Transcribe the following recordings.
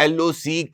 LOC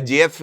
JF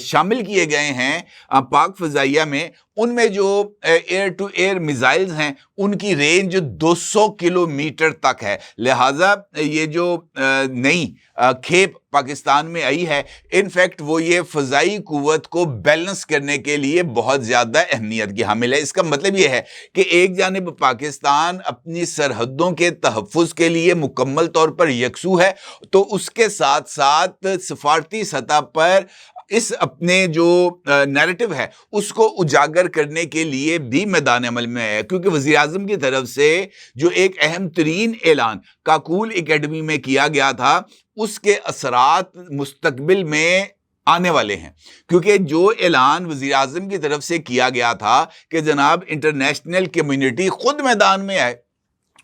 شامل کیے گئے ہیں پاک فضائیہ میں، ان میں جو ایئر ٹو ایئر میزائلز ہیں ان کی رینج 200 کلومیٹر تک ہے۔ لہٰذا یہ جو نئی کھیپ پاکستان میں آئی ہے، انفیکٹ وہ یہ فضائی قوت کو بیلنس کرنے کے لیے بہت زیادہ اہمیت کی حامل ہے۔ اس کا مطلب یہ ہے کہ ایک جانب پاکستان اپنی سرحدوں کے تحفظ کے لیے مکمل طور پر یکسو ہے، تو اس کے ساتھ ساتھ سفارتی سطح پر اس اپنے جو نیریٹو ہے اس کو اجاگر کرنے کے لیے بھی میدان عمل میں ہے، کیونکہ وزیر اعظم کی طرف سے جو ایک اہم ترین اعلان کاکول اکیڈمی میں کیا گیا تھا، اس کے اثرات مستقبل میں آنے والے ہیں، کیونکہ جو اعلان وزیر اعظم کی طرف سے کیا گیا تھا کہ جناب انٹرنیشنل کمیونٹی خود میدان میں آئے،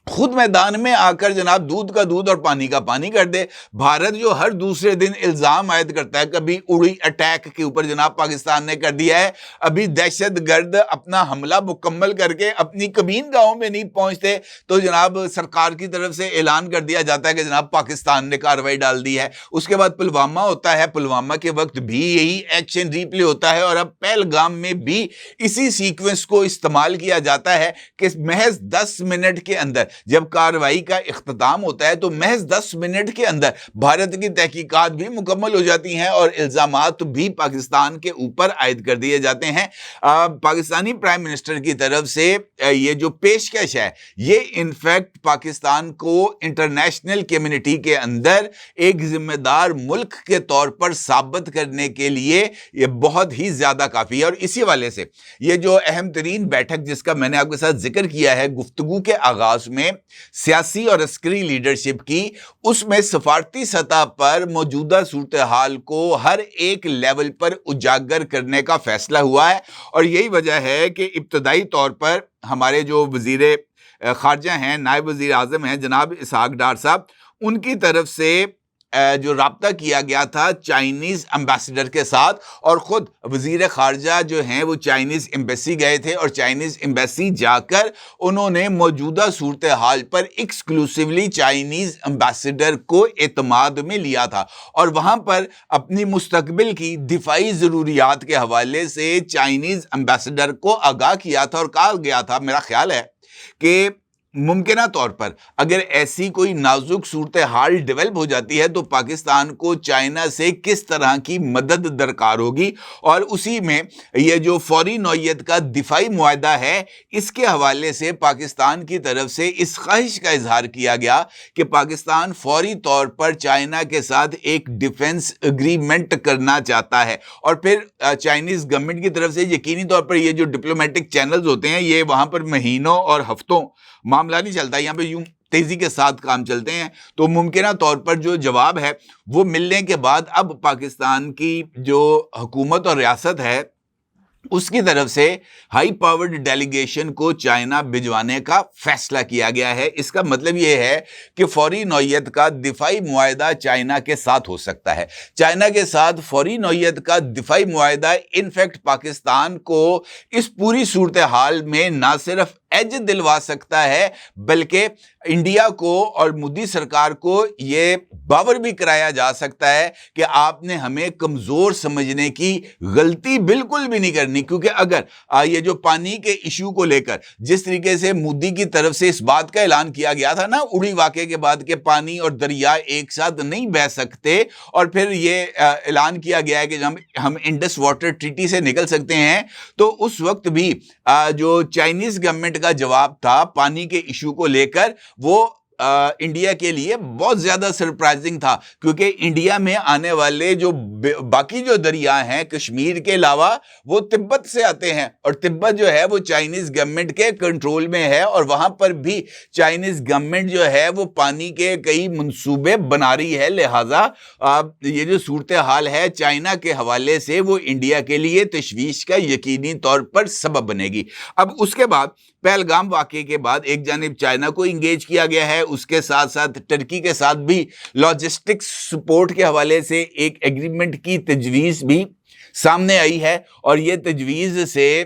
خود میدان میں آ کر جناب دودھ کا دودھ اور پانی کا پانی کر دے۔ بھارت جو ہر دوسرے دن الزام عائد کرتا ہے، کبھی اڑی اٹیک کے اوپر جناب پاکستان نے کر دیا ہے، ابھی دہشت گرد اپنا حملہ مکمل کر کے اپنی کبین گاہوں میں نہیں پہنچتے تو جناب سرکار کی طرف سے اعلان کر دیا جاتا ہے کہ جناب پاکستان نے کارروائی ڈال دی ہے۔ اس کے بعد پلوامہ ہوتا ہے، پلوامہ کے وقت بھی یہی ایکشن ریپلے ہوتا ہے، اور اب پہلگام میں بھی اسی سیکوینس کو استعمال کیا جاتا ہے کہ محض 10 منٹ کے اندر جب کارروائی کا اختتام ہوتا ہے تو محض 10 منٹ کے اندر بھارت کی تحقیقات بھی مکمل ہو جاتی ہیں اور الزامات بھی پاکستان کے اوپر عائد کر دیے جاتے ہیں۔ پاکستانی پرائم منسٹر کی طرف سے یہ جو پیشکش ہے، یہ انفیکٹ پاکستان کو انٹرنیشنل کمیونٹی کے اندر ایک ذمہ دار ملک کے طور پر ثابت کرنے کے لیے یہ بہت ہی زیادہ کافی ہے۔ اور اسی والے سے یہ جو اہم ترین بیٹھک جس کا میں نے آپ کے ساتھ ذکر کیا ہے گفتگو کے آغاز میں، سیاسی اور عسکری لیڈرشپ کی، اس میں سفارتی سطح پر موجودہ صورتحال کو ہر ایک لیول پر اجاگر کرنے کا فیصلہ ہوا ہے۔ اور یہی وجہ ہے کہ ابتدائی طور پر ہمارے جو وزیر خارجہ ہیں، نائب وزیر اعظم ہیں جناب اسحاق ڈار صاحب، ان کی طرف سے جو رابطہ کیا گیا تھا چائنیز امبیسڈر کے ساتھ، اور خود وزیر خارجہ جو ہیں وہ چائنیز ایمبیسی گئے تھے، اور چائنیز ایمبیسی جا کر انہوں نے موجودہ صورتحال پر ایکسکلوسیولی چائنیز امبیسڈر کو اعتماد میں لیا تھا، اور وہاں پر اپنی مستقبل کی دفاعی ضروریات کے حوالے سے چائنیز امبیسڈر کو آگاہ کیا تھا، اور کہا گیا تھا، میرا خیال ہے کہ ممکنہ طور پر اگر ایسی کوئی نازک صورتحال ڈیولپ ہو جاتی ہے تو پاکستان کو چائنا سے کس طرح کی مدد درکار ہوگی، اور اسی میں یہ جو فوری نوعیت کا دفاعی معاہدہ ہے اس کے حوالے سے پاکستان کی طرف سے اس خواہش کا اظہار کیا گیا کہ پاکستان فوری طور پر چائنا کے ساتھ ایک ڈیفنس اگریمنٹ کرنا چاہتا ہے، اور پھر چائنیز گورنمنٹ کی طرف سے یقینی طور پر یہ جو ڈپلومیٹک چینلز ہوتے ہیں یہ وہاں پر مہینوں اور ہفتوں معاملہ نہیں چلتا، یہاں پہ یوں تیزی کے ساتھ کام چلتے ہیں، تو ممکنہ طور پر جو جواب ہے وہ ملنے کے بعد اب پاکستان کی جو حکومت اور ریاست ہے اس کی طرف سے ہائی پاورڈ ڈیلیگیشن کو چائنا بھجوانے کا فیصلہ کیا گیا ہے۔ اس کا مطلب یہ ہے کہ فوری نوعیت کا دفاعی معاہدہ چائنا کے ساتھ ہو سکتا ہے۔ چائنا کے ساتھ فوری نوعیت کا دفاعی معاہدہ انفیکٹ پاکستان کو اس پوری صورتحال میں نہ صرف ایج دلوا سکتا ہے بلکہ انڈیا کو اور مودی سرکار کو یہ باور بھی کرایا جا سکتا ہے کہ آپ نے ہمیں کمزور سمجھنے کی غلطی بالکل بھی نہیں کرنی، کیونکہ اگر یہ جو پانی کے ایشو کو لے کر جس طریقے سے مودی کی طرف سے اس بات کا اعلان کیا گیا تھا نا اڑی واقعے کے بعد کہ پانی اور دریا ایک ساتھ نہیں بہہ سکتے، اور پھر یہ اعلان کیا گیا ہے کہ ہم انڈس واٹر ٹریٹی سے نکل سکتے ہیں، تو اس وقت بھی جو چائنیز گورنمنٹ کا جواب تھا پانی کے ایشو کو لے کر وہ انڈیا کے لیے بہت زیادہ سرپرائزنگ تھا، کیونکہ انڈیا میں آنے والے جو باقی جو دریا ہیں کشمیر کے علاوہ وہ تبت سے آتے ہیں، اور تبت جو ہے وہ چائنیز گورنمنٹ کے کنٹرول میں ہے، اور وہاں پر بھی چائنیز گورنمنٹ جو ہے وہ پانی کے کئی منصوبے بنا رہی ہے، لہٰذا یہ جو صورتحال ہے چائنا کے حوالے سے وہ انڈیا کے لیے تشویش کا یقینی طور پر سبب بنے گی۔ اب اس کے بعد پہلگام واقعے کے بعد ایک جانب چائنا کو انگیج کیا گیا ہے، اس کے ساتھ ساتھ ٹرکی کے ساتھ بھی لاجسٹکس سپورٹ کے حوالے سے ایک ایگریمنٹ کی تجویز بھی سامنے آئی ہے، اور یہ تجویز سے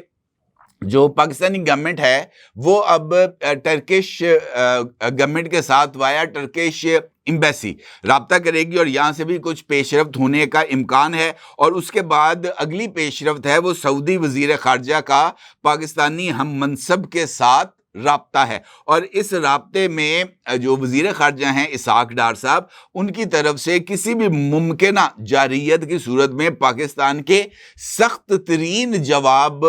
جو پاکستانی گورنمنٹ ہے وہ اب ٹرکش گورنمنٹ کے ساتھ وایا ٹرکش ایمبیسی رابطہ کرے گی اور یہاں سے بھی کچھ پیش رفت ہونے کا امکان ہے. اور اس کے بعد اگلی پیش رفت ہے وہ سعودی وزیر خارجہ کا پاکستانی ہم منصب کے ساتھ رابطہ ہے. اور اس رابطے میں جو وزیر خارجہ ہیں اسحاق ڈار صاحب، ان کی طرف سے کسی بھی ممکنہ جارحیت کی صورت میں پاکستان کے سخت ترین جواب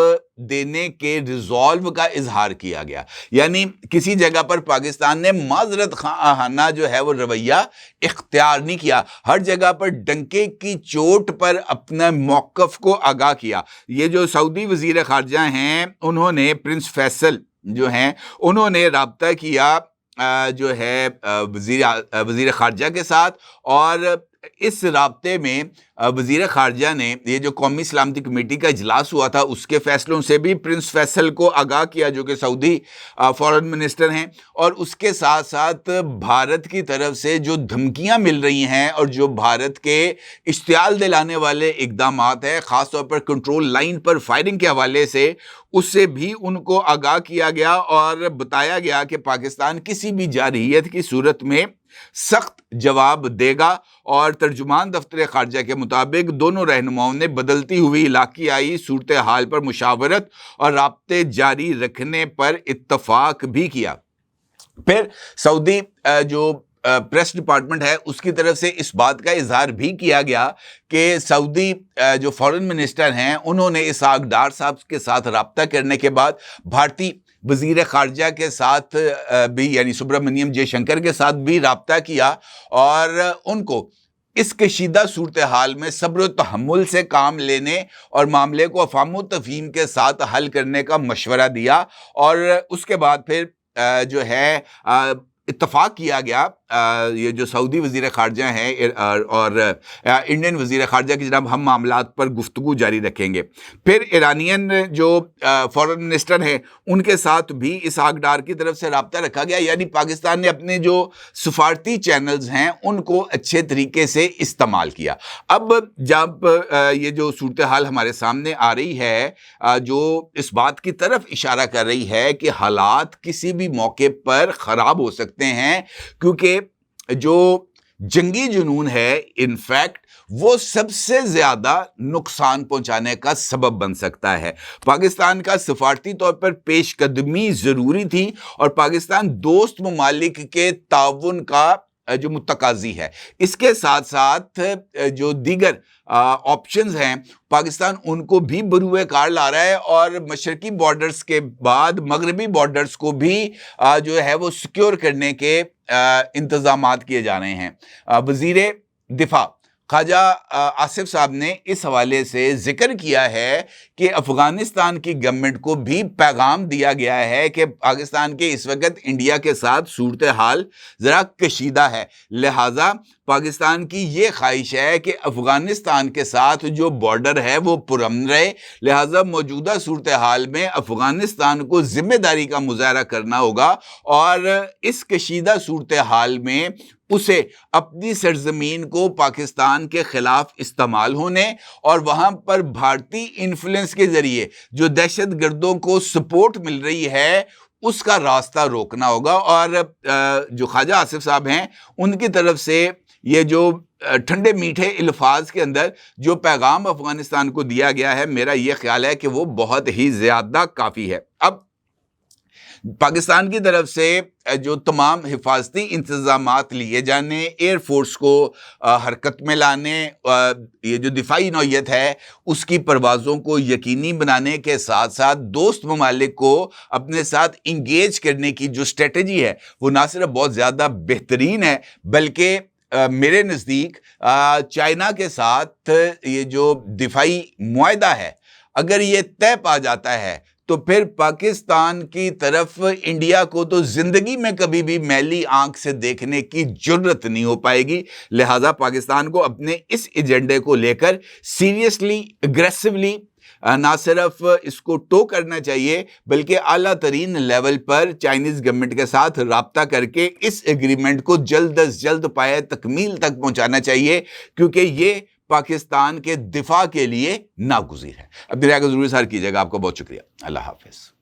دینے کے ریزالو کا اظہار کیا گیا. یعنی کسی جگہ پر پاکستان نے معذرت خواہانہ جو ہے وہ رویہ اختیار نہیں کیا، ہر جگہ پر ڈنکے کی چوٹ پر اپنا موقف کو آگاہ کیا. یہ جو سعودی وزیر خارجہ ہیں انہوں نے پرنس فیصل جو ہیں انہوں نے رابطہ کیا جو ہے وزیر خارجہ کے ساتھ، اور اس رابطے میں وزیر خارجہ نے یہ جو قومی سلامتی کمیٹی کا اجلاس ہوا تھا اس کے فیصلوں سے بھی پرنس فیصل کو آگاہ کیا جو کہ سعودی فارن منسٹر ہیں. اور اس کے ساتھ ساتھ بھارت کی طرف سے جو دھمکیاں مل رہی ہیں اور جو بھارت کے اشتعال دلانے والے اقدامات ہیں خاص طور پر کنٹرول لائن پر فائرنگ کے حوالے سے، اس سے بھی ان کو آگاہ کیا گیا اور بتایا گیا کہ پاکستان کسی بھی جارحیت کی صورت میں سخت جواب دے گا. اور ترجمان دفتر خارجہ کے مطابق دونوں رہنماؤں نے بدلتی ہوئی علاقائی صورتحال پر مشاورت اور رابطے جاری رکھنے پر اتفاق بھی کیا. پھر سعودی جو پریس ڈپارٹمنٹ ہے اس کی طرف سے اس بات کا اظہار بھی کیا گیا کہ سعودی جو فارن منسٹر ہیں انہوں نے اسحاق ڈار صاحب کے ساتھ رابطہ کرنے کے بعد بھارتی وزیر خارجہ کے ساتھ بھی یعنی سبرامنیم جے شنکر کے ساتھ بھی رابطہ کیا اور ان کو اس کشیدہ صورتحال میں صبر و تحمل سے کام لینے اور معاملے کو افہام و تفہیم کے ساتھ حل کرنے کا مشورہ دیا. اور اس کے بعد پھر جو ہے اتفاق کیا گیا یہ جو سعودی وزیر خارجہ ہیں اور انڈین وزیر خارجہ کی جناب ہم معاملات پر گفتگو جاری رکھیں گے. پھر ایرانین جو فارن منسٹر ہیں ان کے ساتھ بھی اسحاق ڈار کی طرف سے رابطہ رکھا گیا. یعنی پاکستان نے اپنے جو سفارتی چینلز ہیں ان کو اچھے طریقے سے استعمال کیا. اب جب یہ جو صورتحال ہمارے سامنے آ رہی ہے جو اس بات کی طرف اشارہ کر رہی ہے کہ حالات کسی بھی موقع پر خراب ہو سکتے ہیں، کیونکہ جو جنگی جنون ہے انفیکٹ وہ سب سے زیادہ نقصان پہنچانے کا سبب بن سکتا ہے. پاکستان کا سفارتی طور پر پیش قدمی ضروری تھی اور پاکستان دوست ممالک کے تعاون کا جو متقاضی ہے. اس کے ساتھ ساتھ جو دیگر آپشنز ہیں پاکستان ان کو بھی بروئے کار لا رہا ہے اور مشرقی بارڈرز کے بعد مغربی بارڈرز کو بھی جو ہے وہ سیکیور کرنے کے انتظامات کیے جا رہے ہیں. وزیر دفاع خواجہ آصف صاحب نے اس حوالے سے ذکر کیا ہے کہ افغانستان کی گورنمنٹ کو بھی پیغام دیا گیا ہے کہ پاکستان کے اس وقت انڈیا کے ساتھ صورتحال ذرا کشیدہ ہے، لہٰذا پاکستان کی یہ خواہش ہے کہ افغانستان کے ساتھ جو بارڈر ہے وہ پرامن رہے، لہٰذا موجودہ صورتحال میں افغانستان کو ذمہ داری کا مظاہرہ کرنا ہوگا اور اس کشیدہ صورتحال میں اسے اپنی سرزمین کو پاکستان کے خلاف استعمال ہونے اور وہاں پر بھارتی انفلوئنس کے ذریعے جو دہشت گردوں کو سپورٹ مل رہی ہے اس کا راستہ روکنا ہوگا. اور جو خواجہ آصف صاحب ہیں ان کی طرف سے یہ جو ٹھنڈے میٹھے الفاظ کے اندر جو پیغام افغانستان کو دیا گیا ہے میرا یہ خیال ہے کہ وہ بہت ہی زیادہ کافی ہے. اب پاکستان کی طرف سے جو تمام حفاظتی انتظامات لیے جانے، ایئر فورس کو حرکت میں لانے، یہ جو دفاعی نوعیت ہے اس کی پروازوں کو یقینی بنانے کے ساتھ ساتھ دوست ممالک کو اپنے ساتھ انگیج کرنے کی جو اسٹریٹجی ہے وہ نہ صرف بہت زیادہ بہترین ہے بلکہ میرے نزدیک چائنا کے ساتھ یہ جو دفاعی معاہدہ ہے اگر یہ طے پا جاتا ہے تو پھر پاکستان کی طرف انڈیا کو تو زندگی میں کبھی بھی میلی آنکھ سے دیکھنے کی جرت نہیں ہو پائے گی. لہٰذا پاکستان کو اپنے اس ایجنڈے کو لے کر سیریسلی اگریسولی نہ صرف اس کو ٹو کرنا چاہیے بلکہ اعلیٰ ترین لیول پر چائنیز گورنمنٹ کے ساتھ رابطہ کر کے اس ایگریمنٹ کو جلد از جلد پائے تکمیل تک پہنچانا چاہیے، کیونکہ یہ پاکستان کے دفاع کے لیے ناگزیر ہے۔ اب دنیا کا ضروری سار کیجیے گا۔ آپ کا بہت شکریہ، اللہ حافظ۔